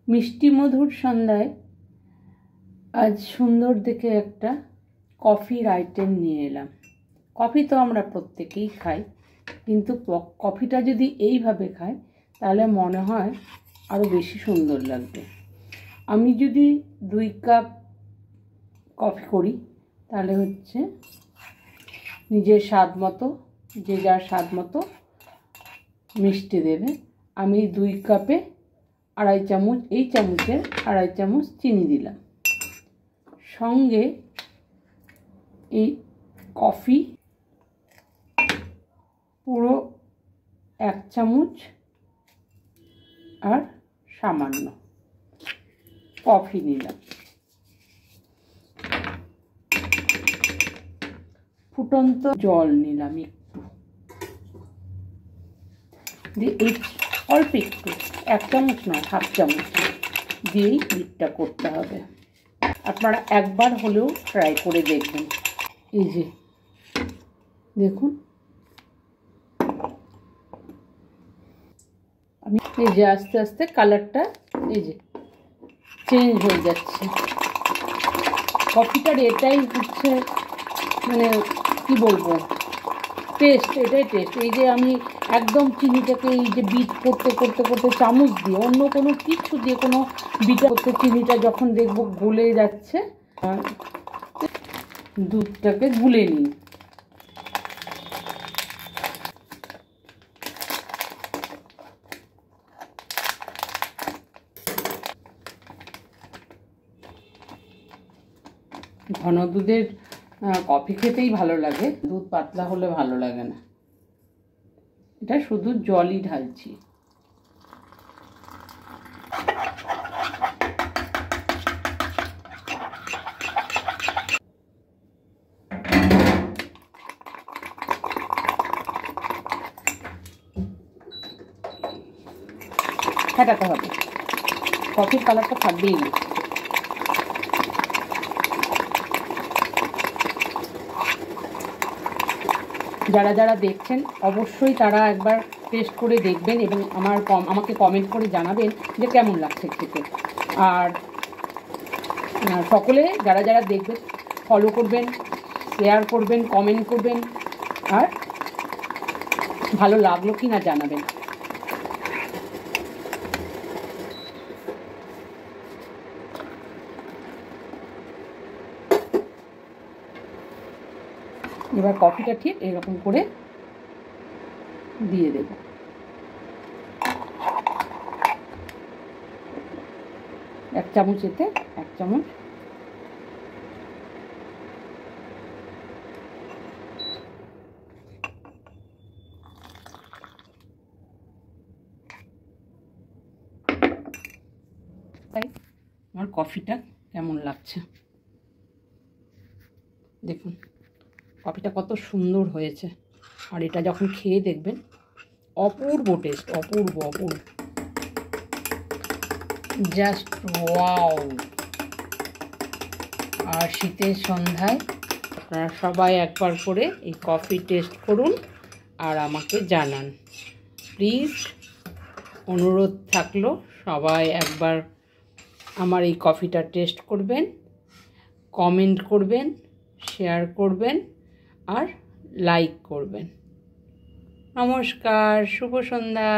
মিষ্টি মধুর সন্ধ্যায় আজ সুন্দর দেখে একটা কফির আইটেম নিয়ে এলাম। কফি তো আমরা প্রত্যেকেই খাই, কিন্তু কফিটা যদি এইভাবে খাই তাহলে মনে হয় আরও বেশি সুন্দর লাগবে। আমি যদি 2 কাপ কফি করি তাহলে হচ্ছে নিজের স্বাদ মতো, যে যার স্বাদ মতো মিষ্টি দেবে। আমি 2 কাপে 2.5 চামচ, এই চামচের 2.5 চামচ চিনি দিলাম। সঙ্গে এই কফি পুরো 1 চামচ আর সামান্য কফি নিলাম। ফুটন্ত জল নিলাম একটু দিয়ে, এই অল্প একটু, 1 চামচ নয়, 1/2 চামচ দিয়েই লিডটা করতে হবে। আপনারা একবার হলেও ট্রাই করে দেখবেন। এই যে দেখুন, আমি এই যে আস্তে আস্তে কালারটা এই যে চেঞ্জ হয়ে যাচ্ছে। কফিটার এটাই হচ্ছে মানে কি বলবো, টেস্ট, এটাই টেস্ট। এই যে আমি একদম চিনিটাকে এই যে বিট করতে করতে করতে চামচ দিয়ে, অন্য কোনো কিছু দিয়ে কোনো বিট করতে চিনিটা যখন দেখবো গলে যাচ্ছে, দুধটাকে গুলে নিই। ঘন দুধের কফি খেতেই ভালো লাগে, দুধ পাতলা হলে ভালো লাগে না। এটা শুধু জলই ঢালছি। ফেটাতে হবে, কফির কালারটা থাকবেই না। যারা যারা দেখছেন অবশ্যই তারা একবার টেস্ট করে দেখবেন এবং আমাকে কমেন্ট করে জানাবেন যে কেমন লাগছে খেতে। আর সকলে যারা যারা দেখবেন ফলো করবেন, শেয়ার করবেন, কমেন্ট করবেন, আর ভালো লাগলো কি না জানাবেন। এবার কফিটা ঠিক এরকম করে দিয়ে দেব। এক চামচ, এতে 1 চামচ। তাই আমার কফিটা কেমন লাগছে দেখুন, কফিটা কত সুন্দর হয়েছে। আর এটা যখন খেয়ে দেখবেন, অপূর্ব টেস্ট, অপূর্ব অপূর্ব, জাস্ট ওয়াও। আর শীতের সন্ধ্যায় আপনারা সবাই একবার করে এই কফি টেস্ট করুন আর আমাকে জানান প্লিজ। অনুরোধ থাকলো, সবাই একবার আমার এই কফিটা টেস্ট করবেন, কমেন্ট করবেন, শেয়ার করবেন আর লাইক করবেন। নমস্কার, শুভ সন্ধ্যা।